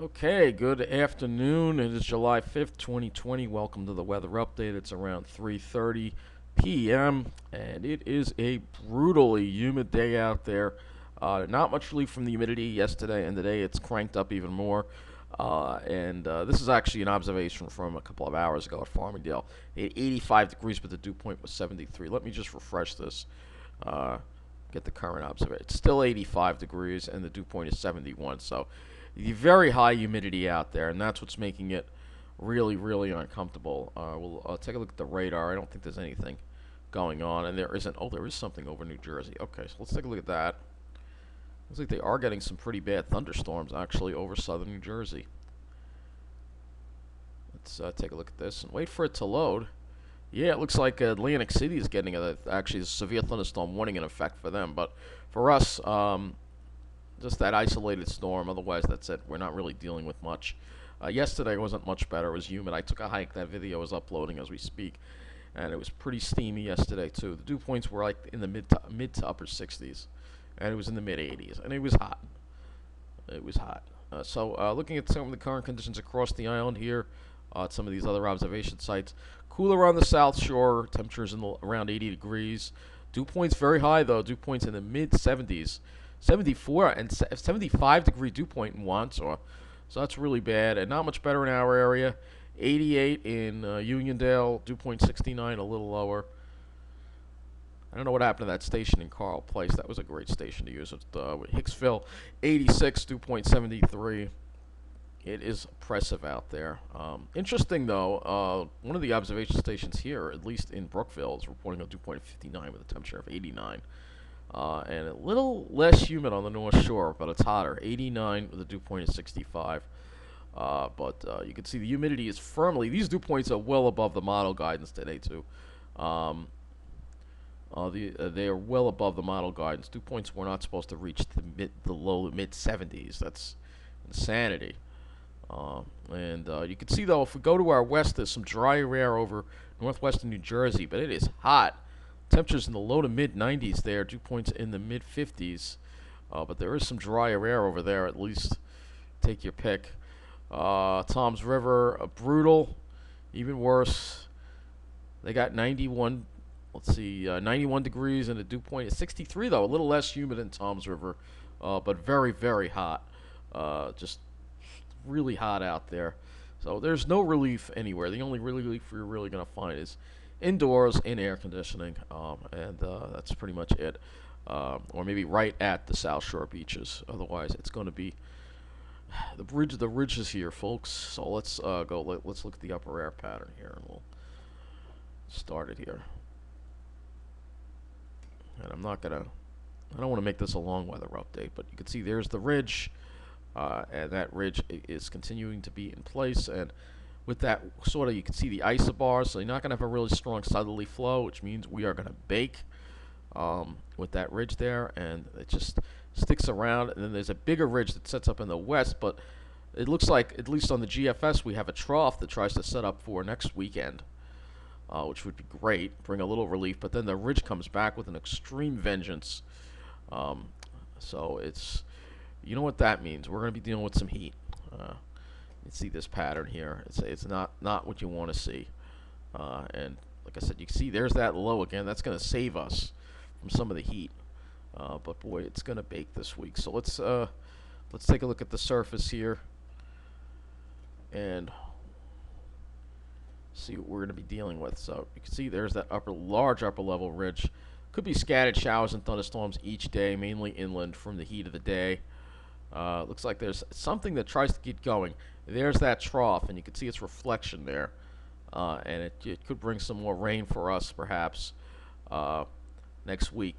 Okay, good afternoon. It is July 5th, 2020. Welcome to the weather update. It's around 3:30 p.m. and it is a brutally humid day out there. Not much relief from the humidity yesterday, and today it's cranked up even more. And this is actually an observation from a couple of hours ago at Farmingdale. They had 85 degrees, but the dew point was 73. Let me just refresh this. Uh, get the current observation. It's still 85 degrees, and the dew point is 71. So the very high humidity out there, and that's what's making it really, really uncomfortable. We'll take a look at the radar. I don't think there's anything going on, and there isn't. Oh, there is something over New Jersey. Okay, so let's take a look at that. Looks like they are getting some pretty bad thunderstorms actually over southern New Jersey. Let's take a look at this and wait for it to load. Yeah, it looks like Atlantic City is getting actually a severe thunderstorm warning in effect for them, but for us, just that isolated storm. Otherwise, that's it. We're not really dealing with much. Yesterday wasn't much better. It was humid. I took a hike. That video is uploading as we speak, and it was pretty steamy yesterday too. The dew points were like in the mid to upper 60s, and it was in the mid 80s, and it was hot. It was hot. Looking at some of the current conditions across the island here, at some of these other observation sites, cooler on the south shore. Temperatures around 80 degrees. Dew points very high though. Dew points in the mid 70s. 74 and 75 degree dew point in Wandsworth. So that's really bad, and not much better in our area. 88 in Uniondale, dew point 69, a little lower. I don't know what happened to that station in Carl Place. That was a great station to use. It's Hicksville, 86, dew point 73. It is oppressive out there. Interesting though, one of the observation stations here, at least in Brookville, is reporting a dew point of 59 with a temperature of 89. And a little less humid on the North Shore, but it's hotter. 89 with a dew point of 65. You can see the humidity is firmly. These dew points are well above the model guidance today too. They are well above the model guidance. Dew points were not supposed to reach the low mid 70s. That's insanity. You can see though, if we go to our west, there's some drier air over northwestern New Jersey, but it is hot. Temperatures in the low to mid 90s there, dew points in the mid 50s. But there is some drier air over there, at least. Take your pick. Toms River, brutal, even worse. They got 91, 91 degrees and a dew point of 63, though. A little less humid in Toms River, but very, very hot. Just really hot out there. So there's no relief anywhere. The only relief you're really going to find is indoors in air conditioning, and that's pretty much it. Or maybe right at the South Shore beaches. Otherwise, it's going to be the ridges here, folks. So let's go. Let's look at the upper air pattern here, and we'll start it here. And I don't want to make this a long weather update, but you can see there's the ridge, and that ridge is continuing to be in place, and with that sort of, you can see the isobars, so you're not going to have a really strong southerly flow, which means we are going to bake with that ridge there, and it just sticks around. And then there's a bigger ridge that sets up in the west, but it looks like, at least on the GFS, we have a trough that tries to set up for next weekend, which would be great, bring a little relief, but then the ridge comes back with an extreme vengeance. So it's, you know what that means. We're going to be dealing with some heat. You see this pattern here. It's not what you want to see. And like I said, you can see there's that low again. That's going to save us from some of the heat. But boy, it's going to bake this week. So let's take a look at the surface here and see what we're going to be dealing with. So you can see there's that large upper level ridge. Could be scattered showers and thunderstorms each day, mainly inland from the heat of the day. Looks like there's something that tries to get going. There's that trough, and you can see its reflection there. And it could bring some more rain for us, perhaps, next week.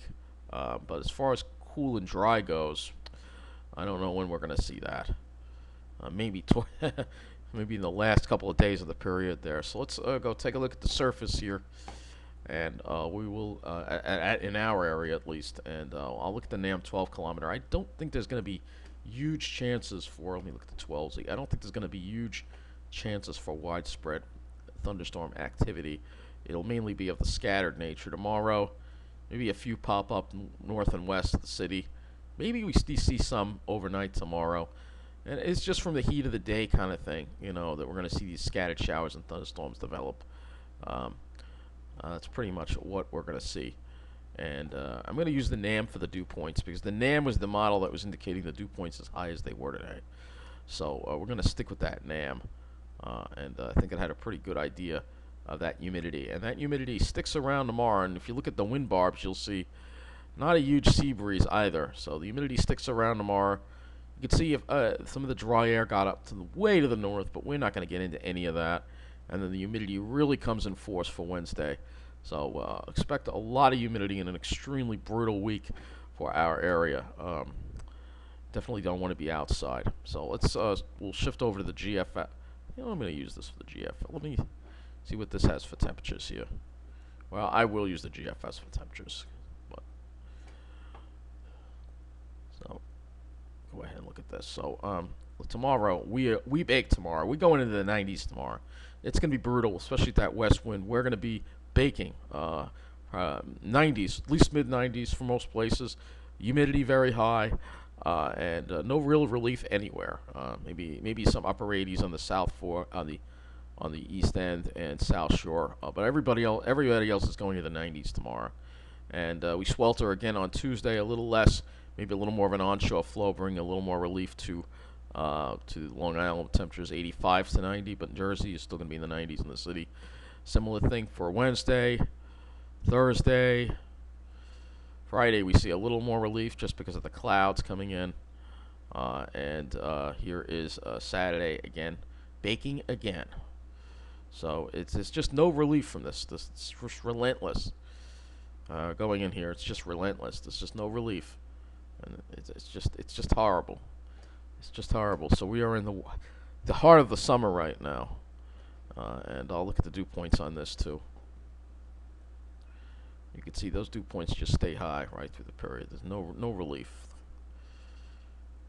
But as far as cool and dry goes, I don't know when we're going to see that. Maybe maybe in the last couple of days of the period there. So let's go take a look at the surface here. And we will, in our area at least, and I'll look at the NAM 12 kilometer. I don't think there's going to be huge chances for, let me look at the 12Z. I don't think there's going to be huge chances for widespread thunderstorm activity. It'll mainly be of the scattered nature tomorrow. Maybe a few pop up north and west of the city. Maybe we see some overnight tomorrow. And it's just from the heat of the day kind of thing, that we're going to see these scattered showers and thunderstorms develop. Um, that's pretty much what we're going to see. And I'm going to use the NAM for the dew points because the NAM was the model that was indicating the dew points as high as they were today. So we're going to stick with that NAM. And I think it had a pretty good idea of that humidity. And that humidity sticks around tomorrow. And if you look at the wind barbs, you'll see not a huge sea breeze either. So the humidity sticks around tomorrow. You can see if some of the dry air got up to the way to the north, but we're not going to get into any of that. And then the humidity really comes in force for Wednesday. So expect a lot of humidity in an extremely brutal week for our area. Definitely don't want to be outside. So we'll shift over to the GFS. I'm going to use this for the GFS. Let me see what this has for temperatures here. Well, I will use the GFS for temperatures. But so go ahead and look at this. So tomorrow we bake tomorrow. We're going into the 90s tomorrow. It's going to be brutal, especially with that west wind. We're going to be baking 90s, at least mid 90s for most places. Humidity very high, and no real relief anywhere. Maybe some upper 80s on the on the east end and south shore, but everybody else is going to the 90s tomorrow. And we swelter again on Tuesday, a little less, maybe a little more of an onshore flow, bringing a little more relief to Long Island. Temperatures 85 to 90, but Jersey is still going to be in the 90s in the city. Similar thing for Wednesday, Thursday, Friday. We see a little more relief just because of the clouds coming in. And here is Saturday again, baking again. So it's just no relief from this. It's just relentless. Going in here, it's just relentless. There's just no relief, and it's just horrible. It's just horrible. So we are in the heart of the summer right now. And I'll look at the dew points on this too. You can see those dew points just stay high right through the period. There's no relief.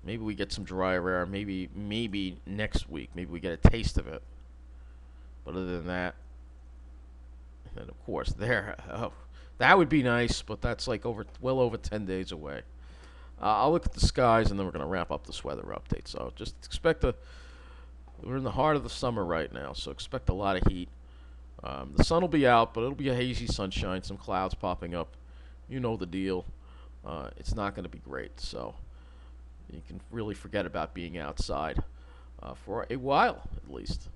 Maybe we get some drier air. Maybe next week. Maybe we get a taste of it. But other than that, and of course that would be nice. But that's like well over 10 days away. I'll look at the skies and then we're going to wrap up this weather update. So just expect we're in the heart of the summer right now, so expect a lot of heat. The sun will be out, but it'll be a hazy sunshine, some clouds popping up. You know the deal. It's not going to be great, so you can really forget about being outside for a while, at least.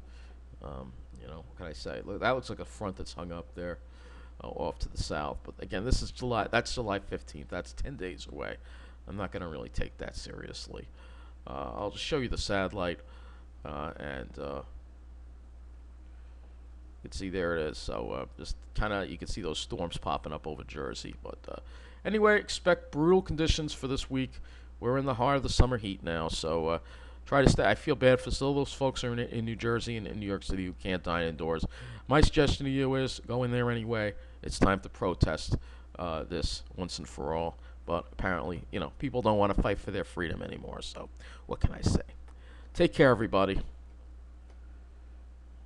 What can I say? Look, that looks like a front that's hung up there off to the south. But again, this is July. That's July 15th. That's 10 days away. I'm not going to really take that seriously. I'll just show you the satellite. And you can see there it is. So just kind of you can see those storms popping up over Jersey. But anyway, expect brutal conditions for this week. We're in the heart of the summer heat now, so try to stay. I feel bad for still those folks who are in New Jersey and in New York City who can't dine indoors. My suggestion to you is go in there anyway. It's time to protest this once and for all. But apparently, people don't want to fight for their freedom anymore. So what can I say? Take care, everybody.